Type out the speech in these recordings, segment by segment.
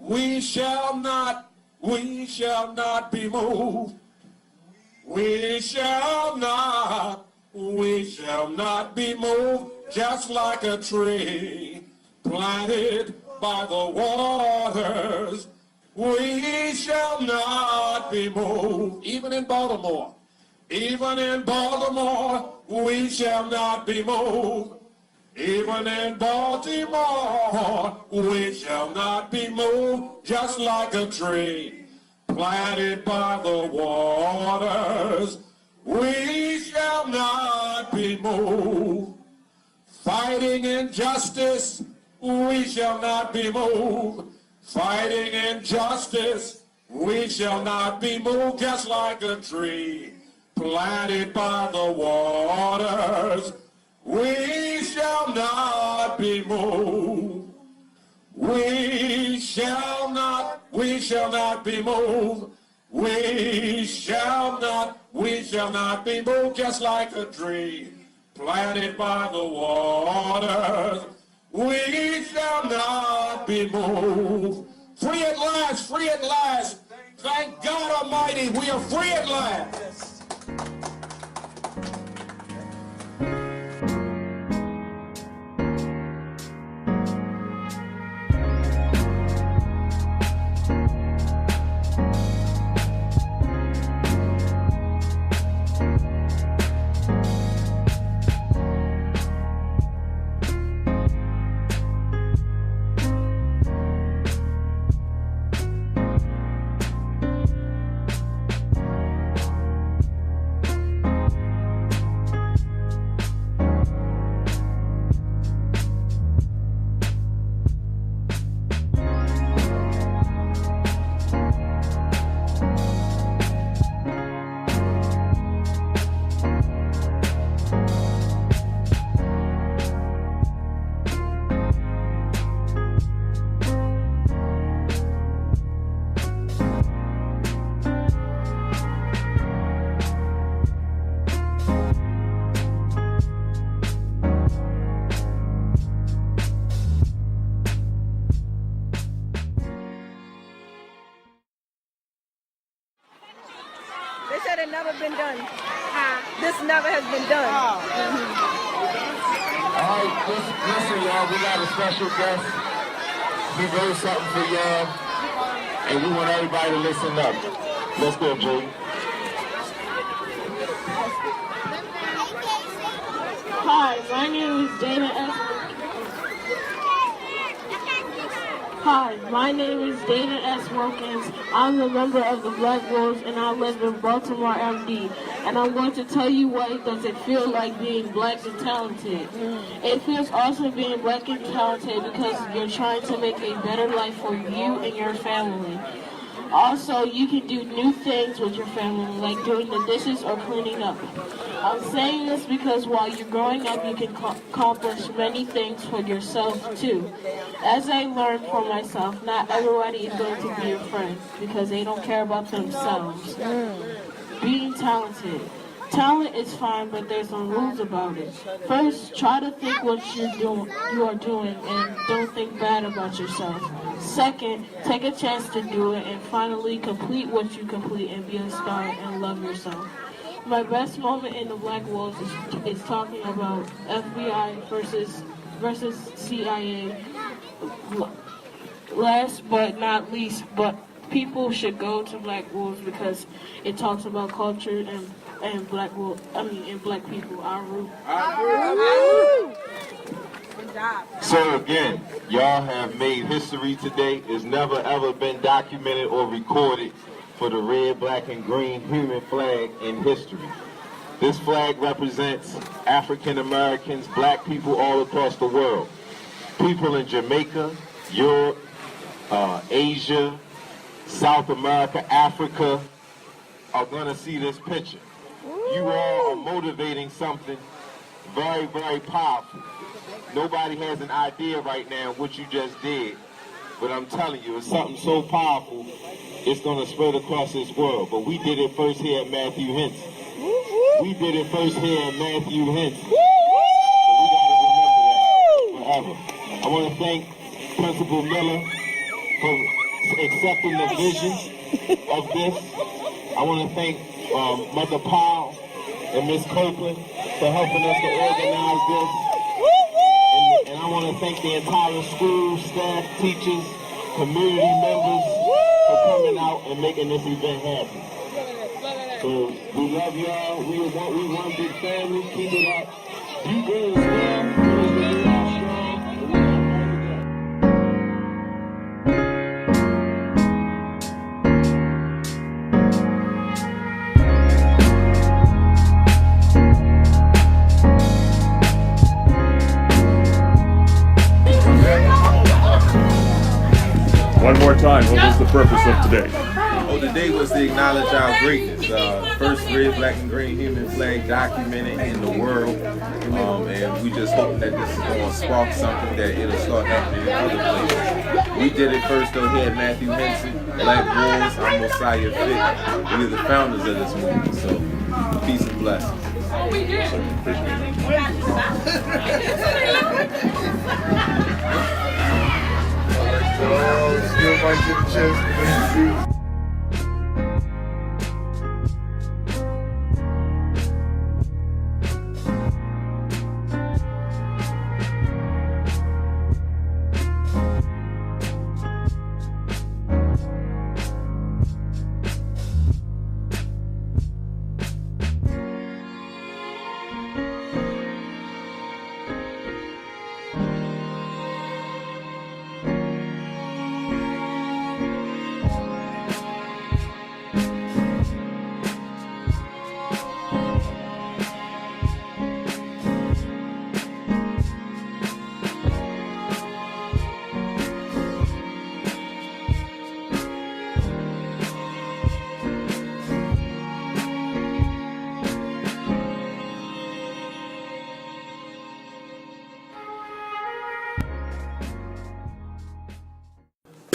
We shall not be moved. We shall not be moved, just like a tree planted by the waters. We shall not be moved. Even in Baltimore, we shall not be moved. Even in Baltimore, we shall not be moved, just like a tree planted by the waters. We shall not be moved. Fighting injustice, we shall not be moved. Fighting injustice, we shall not be moved, just like a tree planted by the waters. We shall not be moved. We shall not be moved. We shall not be moved, just like a tree planted by the waters. We shall not be moved. Free at last, free at last. Thank God Almighty, we are free at last. They said it never been done. This never has been done. All right, listen, y'all, we got a special guest. He wrote something for y'all, and we want everybody to listen up. Let's go, Jay. Hi, my name is Dana S. Hi, my name is Dana S. Wilkins. I'm a member of the Black Wolves, and I live in Baltimore, MD. And I'm going to tell you what it does it feel like being black and talented. It feels awesome being black and talented because you're trying to make a better life for you and your family. Also, you can do new things with your family, like doing the dishes or cleaning up. I'm saying this because while you're growing up, you can accomplish many things for yourself, too. As I learned for myself, not everybody is going to be your friend because they don't care about themselves. Being talented. Talent is fine, but there's some rules about it. First, try to think what you are doing and don't think bad about yourself. Second, take a chance to do it, and finally, complete what you complete and be inspired and love yourself. My best moment in the Black Wolves is talking about FBI versus CIA. Last but not least, but people should go to Black Wolves because it talks about culture and black people. Our root. So again, y'all have made history today. It's never ever been documented or recorded for the red, black, and green human flag in history. This flag represents African Americans, black people all across the world. People in Jamaica, Europe, Asia, South America, Africa are going to see this picture. You all are motivating something very, very powerful. Nobody has an idea right now what you just did, but I'm telling you, it's something so powerful, it's going to spread across this world. But we did it first here at Matthew Henson. We did it first here at Matthew Henson. So we got to remember that forever. I want to thank Principal Miller for accepting the vision of this. I want to thank Mother Powell and Miss Copeland for helping us to organize this. And I want to thank the entire school, staff, teachers, community members for coming out and making this event happen. So we love y'all. We one big family. Keep it up. You good as well. One more time, what was the purpose of today? Oh, today was to acknowledge our greatness. First red, black, and green human flag documented in the world. And we just hope that this is going to spark something that it'll start happening in other places. We did it first though here at Matthew Henson, Black Wolves, I'm Mosiah Fit. We are the founders of this movement, so peace and blessings. Oh, still might get a chance to see.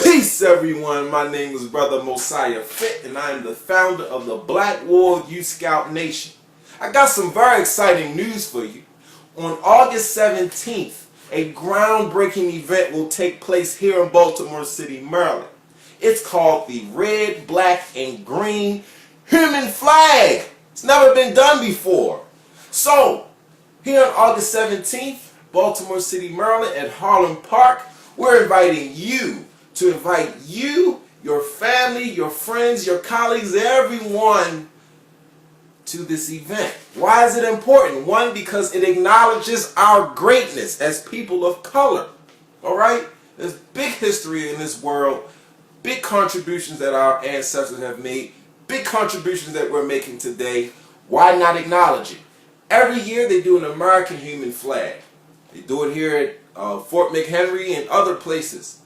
Peace everyone, my name is Brother Mosiah Fit and I am the founder of the Black World Youth Scout Nation. I got some very exciting news for you. On August 17th, a groundbreaking event will take place here in Baltimore City, Maryland. It's called the Red, Black, and Green Human Flag. It's never been done before. So, here on August 17th, Baltimore City, Maryland at Harlem Park, we're inviting you to invite you, your family, your friends, your colleagues, everyone to this event. Why is it important? One, because it acknowledges our greatness as people of color. Alright? There's big history in this world, big contributions that our ancestors have made, big contributions that we're making today. Why not acknowledge it? Every year they do an American Human Flag. They do it here at Fort McHenry and other places.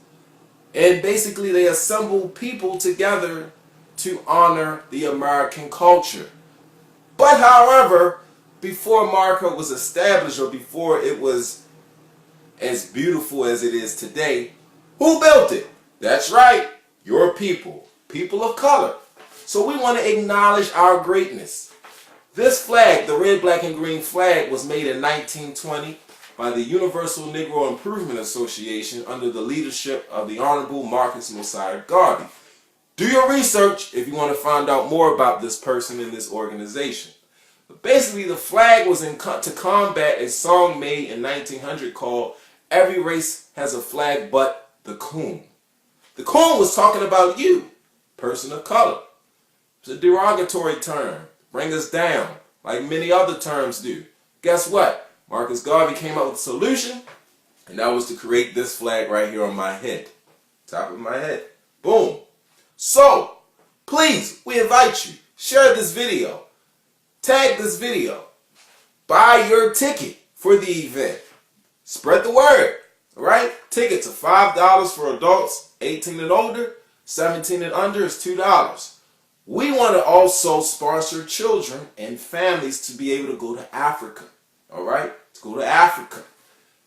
And basically they assemble people together to honor the American culture. But however, before America was established or before it was as beautiful as it is today, who built it? That's right, your people, people of color. So we want to acknowledge our greatness. This flag, the red, black, and green flag, was made in 1920 by the Universal Negro Improvement Association under the leadership of the Honorable Marcus Garvey. Do your research if you want to find out more about this person in this organization. But basically, the flag was to combat a song made in 1900 called "Every Race Has a Flag But the Coon." The coon was talking about you, person of color. It's a derogatory term, bring us down, like many other terms do. Guess what? Marcus Garvey came up with a solution, and that was to create this flag right here on my head. Top of my head. Boom. So, please, we invite you, share this video, tag this video, buy your ticket for the event. Spread the word, all right? Tickets are $5 for adults, 18 and older, 17 and under is $2. We want to also sponsor children and families to be able to go to Africa. All right? To go to Africa.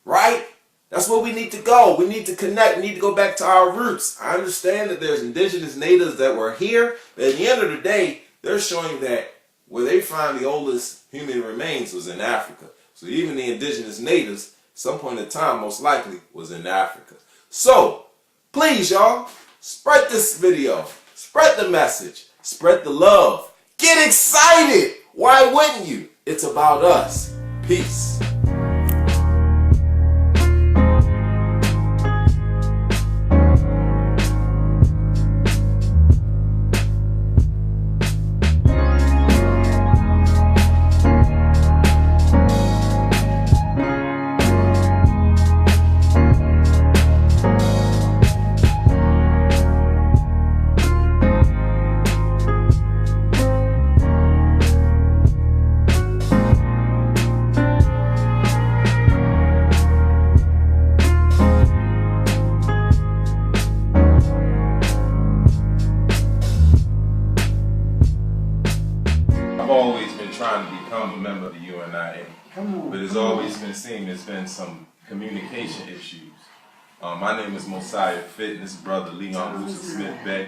Right? That's where we need to go. We need to connect. We need to go back to our roots. I understand that there's indigenous natives that were here, but at the end of the day, they're showing that where they find the oldest human remains was in Africa. So even the indigenous natives, at some point in time, most likely, was in Africa. So, please, y'all, Spread this video. Spread the message. Spread the love. Get excited. Why wouldn't you? It's about us. Peace. I've always been trying to become a member of the UNIA, but it's always been seen there's been some communication issues. My name is Mosiah Fit, and this is Brother Leon Lucius Smith Beck.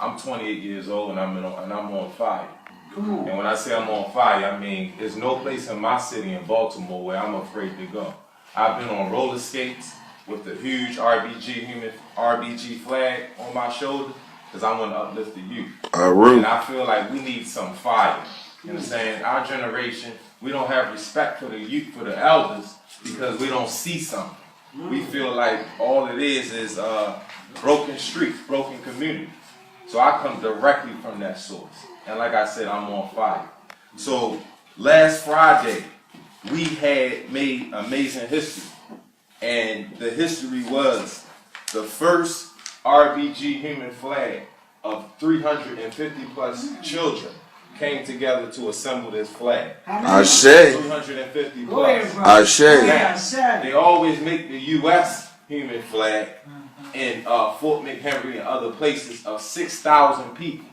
I'm 28 years old and I'm on fire. And when I say I'm on fire, I mean there's no place in my city in Baltimore where I'm afraid to go. I've been on roller skates with the huge RBG Flag on my shoulder because I want to uplift the youth. And I feel like we need some fire. You understand? Our generation, we don't have respect for the youth, for the elders, because we don't see something. We feel like all it is broken streets, broken community. So I come directly from that source. And like I said, I'm on fire. So last Friday, we had made amazing history. And the history was the first RBG Human Flag of 350 plus children came together to assemble this flag. I say. 350 plus. I say. They always make the U.S. Human Flag in Fort McHenry and other places of 6,000 people.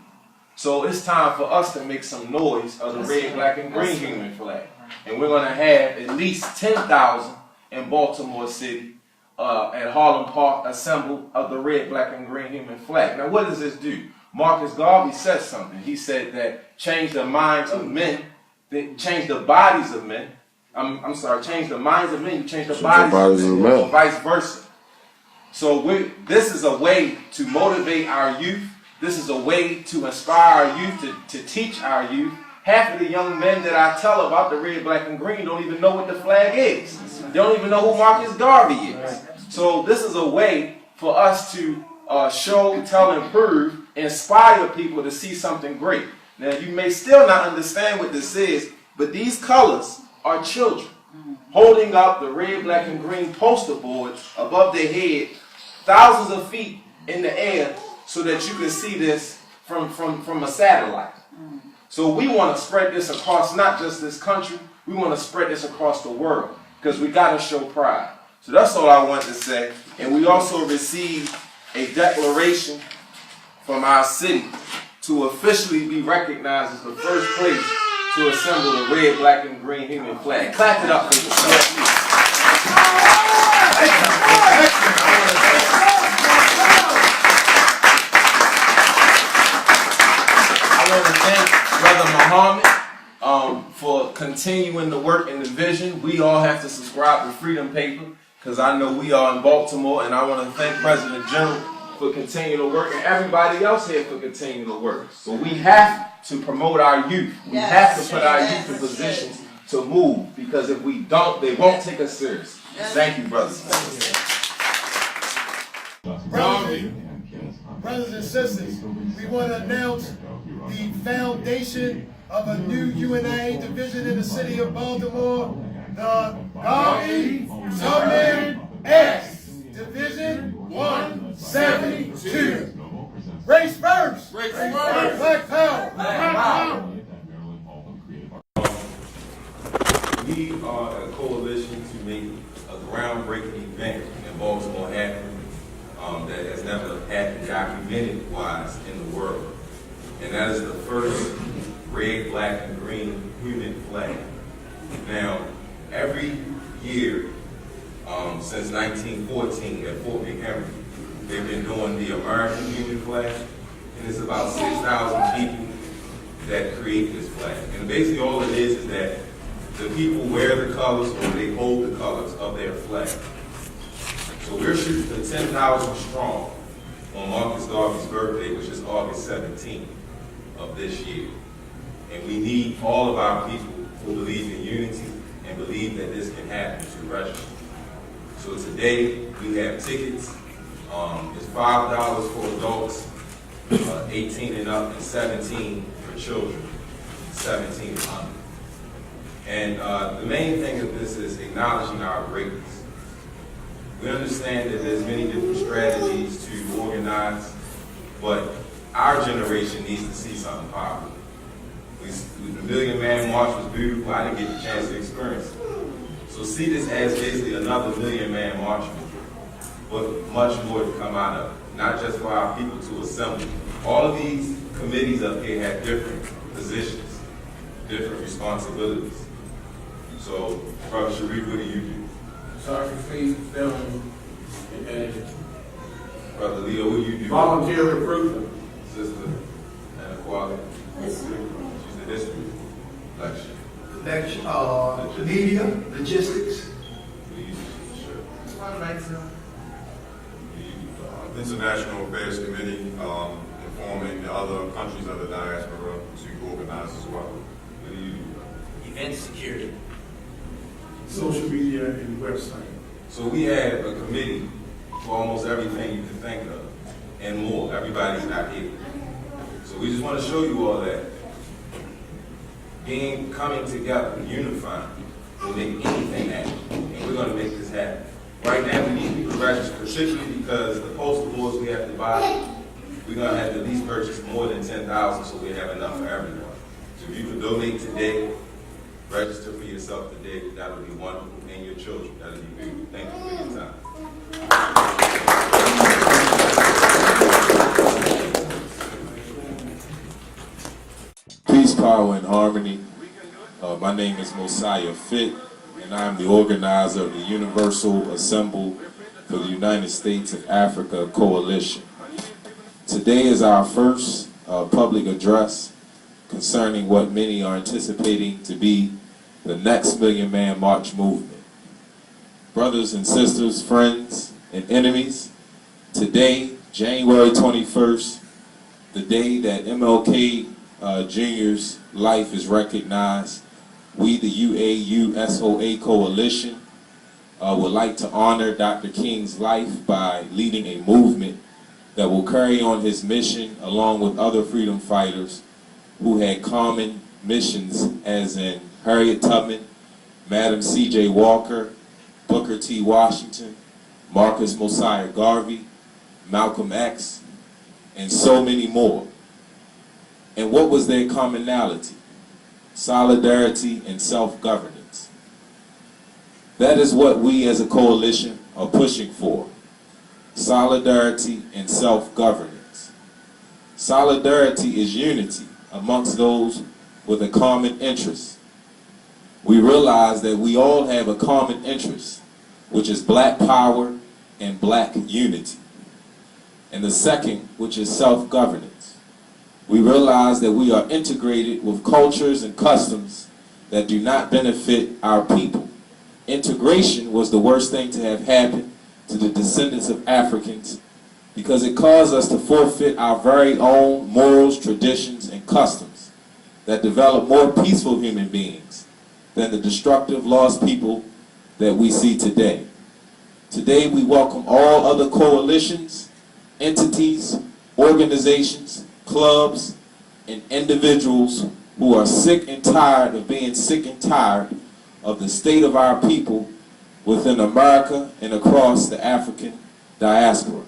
So it's time for us to make some noise of the red, black, and green Human Flag. And we're going to have at least 10,000 in Baltimore City at Harlem Park assembled of the red, black, and green Human Flag. Now what does this do? Marcus Garvey said something. He said that change the minds of men, change the bodies of men. Change the minds of men, you change the bodies of men, or vice versa. So this is a way to motivate our youth. This is a way to inspire our youth, to teach our youth. Half of the young men that I tell about the red, black, and green don't even know what the flag is. They don't even know who Marcus Garvey is. So this is a way for us to show, tell, and prove, inspire people to see something great. Now you may still not understand what this is, but these colors are children holding up the red, black, and green poster board above their head, thousands of feet in the air, so that you can see this from a satellite. So we want to spread this across not just this country, we want to spread this across the world, because we got to show pride. So that's all I want to say. And we also received a declaration from our city to officially be recognized as the first place to assemble the red, black, and green Human Flag. Clap it up for yourself. I want to thank Brother Muhammad for continuing the work and the vision. We all have to subscribe to Freedom Paper because I know we are in Baltimore, and I want to thank President General for continuing to work and everybody else here for continuing to work. But we have to promote our youth. We have to put our youth in positions to move, because if we don't, they won't take us serious. Thank you, brothers. Brothers and sisters, we want to announce the foundation of a new UNIA division in the city of Baltimore, the Garvey Human X Division 172. Race first! Race first! Black power! Black power! We are a coalition to make a groundbreaking event in Baltimore happen that has never happened documented-wise in the world. And that is the first red, black, and green Human Flag. Now, every year since 1914 at Fort McHenry, they've been doing the American Human Flag, and it's about 6,000 people that create this flag. And basically all it is that the people wear the colors or they hold the colors of their flag. So we're shooting for 10,000 strong on Marcus Garvey birthday, which is August 17th of this year. And we need all of our people who believe in unity and believe that this can happen to register. So today we have tickets. It's $5 for adults, 18 and up, and 17 for children, 17 and under. And the main thing of this is acknowledging our greatness. We understand that there's many different strategies to organize, but our generation needs to see something powerful. The Million Man March was beautiful. I didn't get the chance to experience it. So see this as basically another Million Man March, but much more to come out of it. Not just for our people to assemble. All of these committees up here have different positions, different responsibilities. So, Brother Sharif, what do you do? Photography, film, and editing. Brother Leo, what do you do? Volunteer recruitment. Sister and Equality. She's the history lecture. Media, logistics. International Affairs Committee, informing the other countries of the diaspora to organize as well. What do you do? Event security. Social media and website. So we have a committee for almost everything you can think of, and more. Everybody's not here. So we just want to show you all that. Coming together, unifying, will make anything happen. And we're going to make this happen. Right now, we need people to register, particularly because the postal boards we have to buy, we're going to have to at least purchase more than 10,000 so we have enough for everyone. So if you can donate today, register for yourself today, that would be wonderful, and your children, that would be beautiful. Thank you for your time. Peace, power, and harmony. My name is Mosiah Fit, and I'm the organizer of the Universal Assemble for the United States of Africa Coalition. Today is our first public address concerning what many are anticipating to be the next Million Man March movement. Brothers and sisters, friends and enemies, today, January 21st, the day that MLK Jr.'s life is recognized, we, the UAUSOA Coalition, would like to honor Dr. King's life by leading a movement that will carry on his mission along with other freedom fighters who had common missions, as in Harriet Tubman, Madam C.J. Walker, Booker T. Washington, Marcus Mosiah Garvey, Malcolm X, and so many more. And what was their commonality? Solidarity and self-governance. That is what we as a coalition are pushing for. Solidarity and self-governance. Solidarity is unity amongst those with a common interest. We realize that we all have a common interest, which is black power and black unity. And the second, which is self-governance. We realize that we are integrated with cultures and customs that do not benefit our people. Integration was the worst thing to have happened to the descendants of Africans because it caused us to forfeit our very own morals, traditions, and customs that develop more peaceful human beings than the destructive, lost people that we see today. Today we welcome all other coalitions, entities, organizations, clubs, and individuals who are sick and tired of being sick and tired of the state of our people within America and across the African diaspora.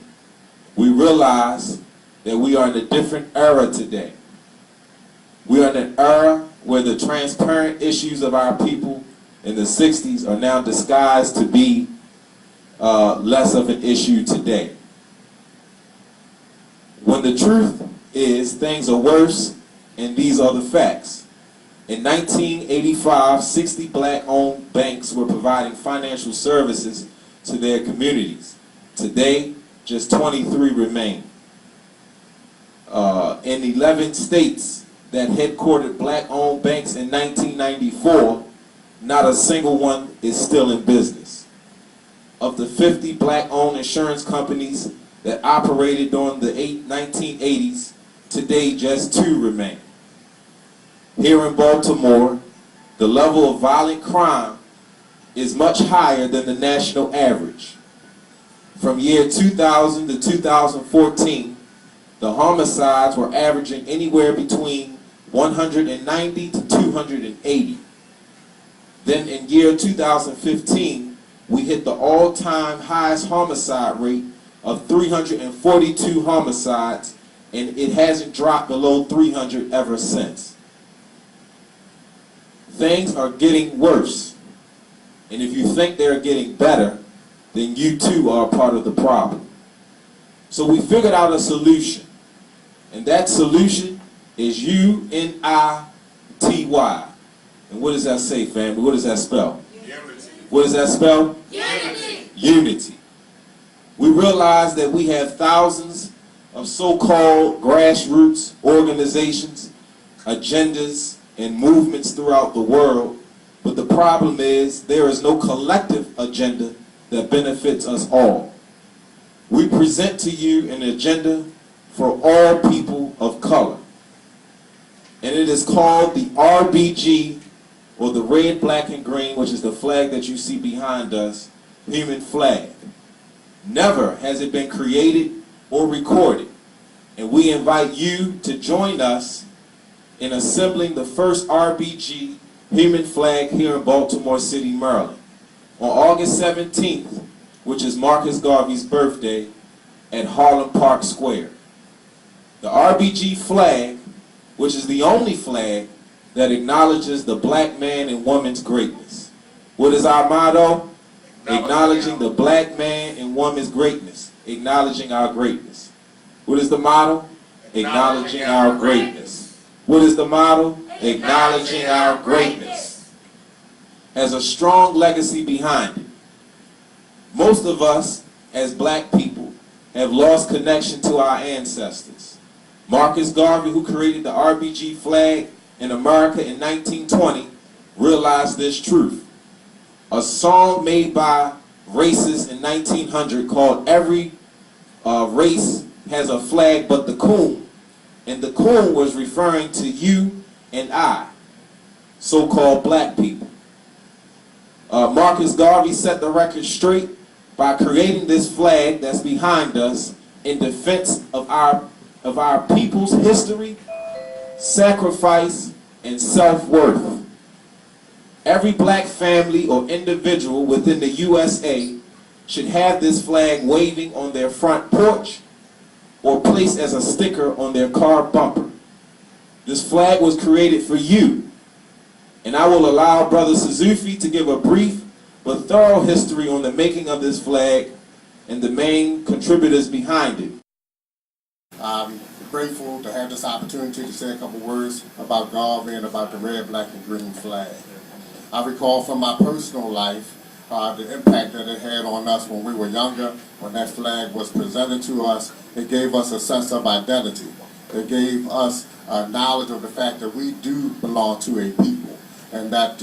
We realize that we are in a different era today. We are in an era where the transparent issues of our people in the 60s are now disguised to be less of an issue today. When the truth is things are worse, and these are the facts. In 1985, 60 black-owned banks were providing financial services to their communities. Today, just 23 remain. In 11 states that headquartered black-owned banks in 1994, not a single one is still in business. Of the 50 black-owned insurance companies that operated during the 1980s, today just 2 remain. Here in Baltimore, the level of violent crime is much higher than the national average. From year 2000 to 2014, the homicides were averaging anywhere between 190 to 280. Then in year 2015, we hit the all-time highest homicide rate of 342 homicides, and it hasn't dropped below 300 ever since. Things are getting worse, and if you think they're getting better, then you too are a part of the problem. So we figured out a solution, and that solution is UNITY. And what does that say, family? What does that spell? Unity. What does that spell? Unity. Unity. We realize that we have thousands of so-called grassroots organizations, agendas, and movements throughout the world, but the problem is there is no collective agenda that benefits us all. We present to you an agenda for all people of color, and it is called the RBG, or the red, black, and green, which is the flag that you see behind us, Human Flag. Never has it been created or recorded, and we invite you to join us in assembling the first RBG Human Flag here in Baltimore City, Maryland, on August 17th, which is Marcus Garvey's birthday, at Harlem Park Square. The RBG flag, which is the only flag that acknowledges the black man and woman's greatness. What is our motto? Acknowledging the black man and woman's greatness. Acknowledging our greatness. What is the motto? Acknowledging our greatness. What is the motto? Acknowledging our greatness. Has a strong legacy behind it. Most of us, as black people, have lost connection to our ancestors. Marcus Garvey, who created the RBG flag in America in 1920, realized this truth. A song made by racists in 1900 called Every Race Has a Flag But the Coon. And the coon was referring to you and I, so-called black people. Marcus Garvey set the record straight by creating this flag that's behind us in defense of our people's history, sacrifice, and self-worth. Every black family or individual within the USA should have this flag waving on their front porch or placed as a sticker on their car bumper. This flag was created for you, and I will allow Brother Suzuki to give a brief but thorough history on the making of this flag and the main contributors behind it. I'm grateful to have this opportunity to say a couple words about Garvey and about the red, black, and green flag. I recall from my personal life the impact that it had on us when we were younger. When that flag was presented to us, it gave us a sense of identity. It gave us knowledge of the fact that we do belong to a people, and that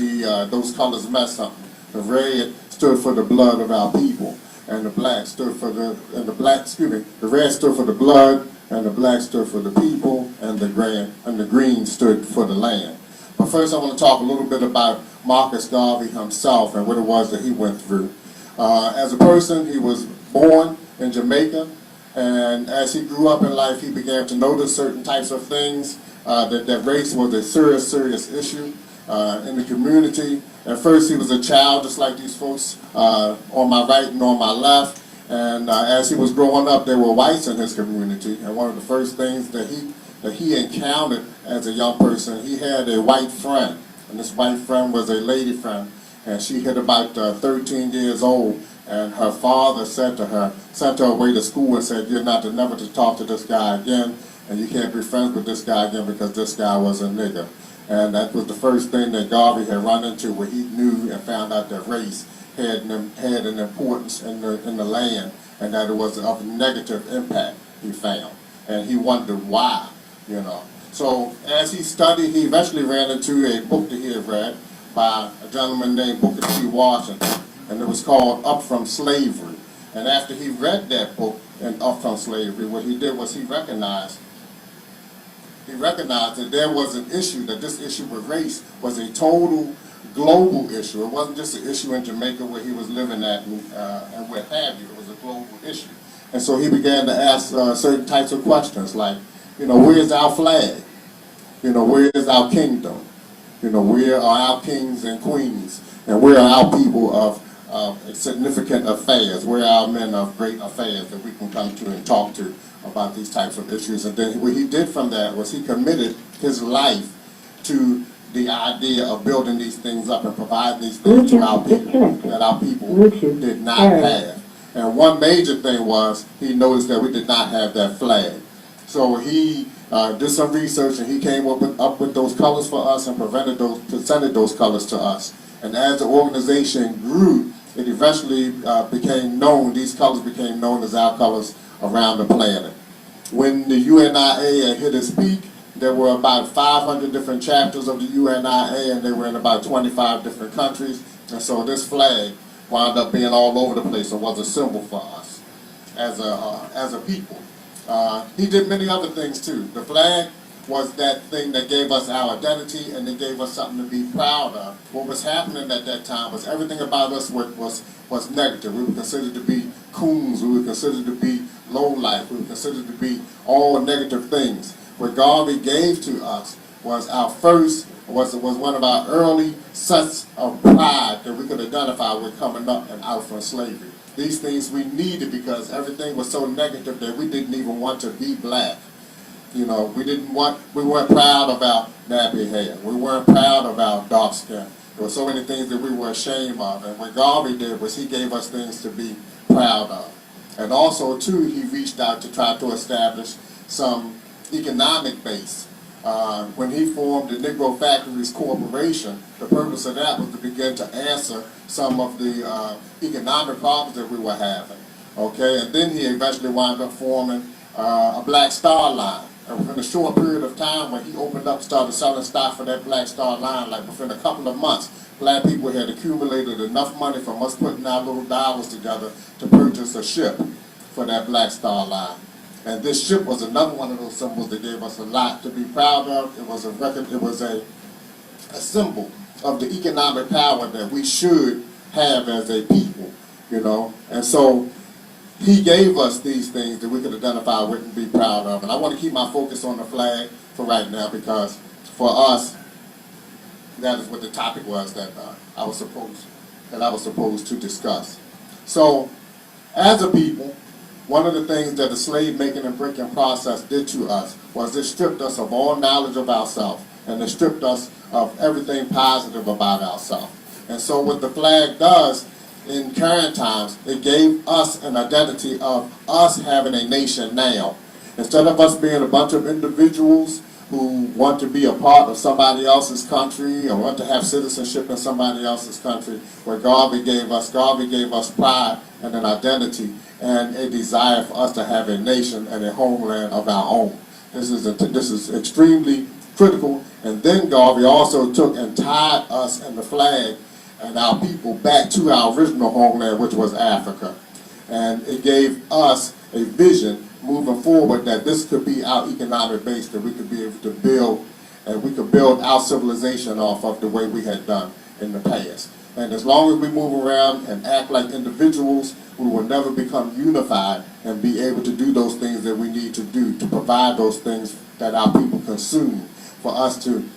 those colors meant something. The red stood for the blood of our people, and the black stood for the red stood for the blood, and the black stood for the people, and the green stood for the land. But first I want to talk a little bit about Marcus Garvey himself and what it was that he went through. As a person, he was born in Jamaica, and as he grew up in life, he began to notice certain types of things, that race was a serious issue in the community. At first, he was a child, just like these folks on my right and on my left, and as he was growing up, there were whites in his community, and one of the first things that he encountered as a young person, he had a white friend. And this white friend was a lady friend, and she hit about 13 years old, and her father sent her away to school and said, "You're not never to talk to this guy again, and you can't be friends with this guy again because this guy was a nigger." And that was the first thing that Garvey had run into, where he knew and found out that race had an importance in the land, and that it was of negative impact, he found. And he wondered why, you know. So as he studied, he eventually ran into a book that he had read by a gentleman named Booker T. Washington, and it was called Up From Slavery. And after he read that book, and up from slavery, what he did was he recognized that there was an issue, that this issue with race was a total global issue. It wasn't just an issue in Jamaica where he was living at and what have you. It was a global issue. And so he began to ask certain types of questions like, where is our flag? Where is our kingdom? Where are our kings and queens? And where are our people of significant affairs? Where are our men of great affairs that we can come to and talk to about these types of issues? And then what he did from that was he committed his life to the idea of building these things up and providing these things to our people that our people did not have. And one major thing was he noticed that we did not have that flag. So he did some research and he came up with those colors for us and presented those colors to us. And as the organization grew, it eventually became known, these colors became known as our colors around the planet. When the UNIA had hit its peak, there were about 500 different chapters of the UNIA, and they were in about 25 different countries. And so this flag wound up being all over the place and was a symbol for us as a people. He did many other things too. The flag was that thing that gave us our identity and it gave us something to be proud of. What was happening at that time was everything about us was negative. We were considered to be coons. We were considered to be low life. We were considered to be all negative things. What Garvey gave to us was was one of our early sets of pride that we could identify with coming up and out from slavery. These things we needed because everything was so negative that we didn't even want to be black. We weren't proud of our nappy hair. We weren't proud of our dark skin. There were so many things that we were ashamed of. And what Garvey did was he gave us things to be proud of. And also, too, he reached out to try to establish some economic base. When he formed the Negro Factories Corporation, the purpose of that was to begin to answer some of the economic problems that we were having. Okay, and then he eventually wound up forming a Black Star Line. And within a short period of time, when he opened up, started selling stock for that Black Star Line, like within a couple of months, black people had accumulated enough money from us putting our little dollars together to purchase a ship for that Black Star Line. And this ship was another one of those symbols that gave us a lot to be proud of. It was a symbol of the economic power that we should have as a people, And so he gave us these things that we could identify with and be proud of. And I want to keep my focus on the flag for right now because for us, that is what the topic was that I was supposed to discuss. So, as a people, one of the things that the slave making and breaking process did to us was it stripped us of all knowledge of ourselves and it stripped us of everything positive about ourselves. And so what the flag does in current times, it gave us an identity of us having a nation now. Instead of us being a bunch of individuals who want to be a part of somebody else's country or want to have citizenship in somebody else's country, what Garvey gave us pride and an identity and a desire for us to have a nation and a homeland of our own. This is extremely critical. And then Garvey also took and tied us and the flag and our people back to our original homeland, which was Africa. And it gave us a vision moving forward that this could be our economic base, that we could be able to build, and we could build our civilization off of the way we had done in the past. And as long as we move around and act like individuals, we will never become unified and be able to do those things that we need to do to provide those things that our people consume, for us to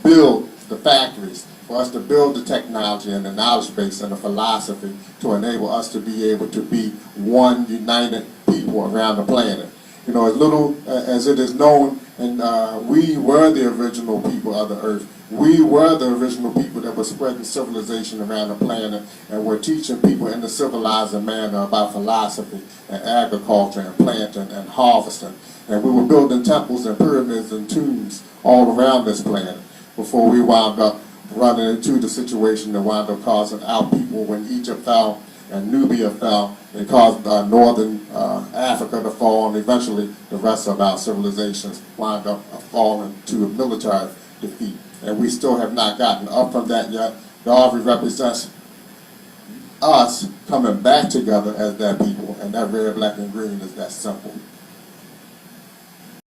build the factories, for us to build the technology and the knowledge base and the philosophy to enable us to be able to be one united people around the planet. As little as it is known, and we were the original people of the earth. We were the original people that were spreading civilization around the planet and were teaching people in a civilizing manner about philosophy and agriculture and planting and harvesting. And we were building temples and pyramids and tombs all around this planet before we wound up running into the situation that wound up causing our people when Egypt fell and Nubia fell. It caused northern Africa to fall, and eventually the rest of our civilizations wound up falling to a military defeat. And we still have not gotten up from that yet. Garvey represents us coming back together as that people And that red, black, and green is that simple.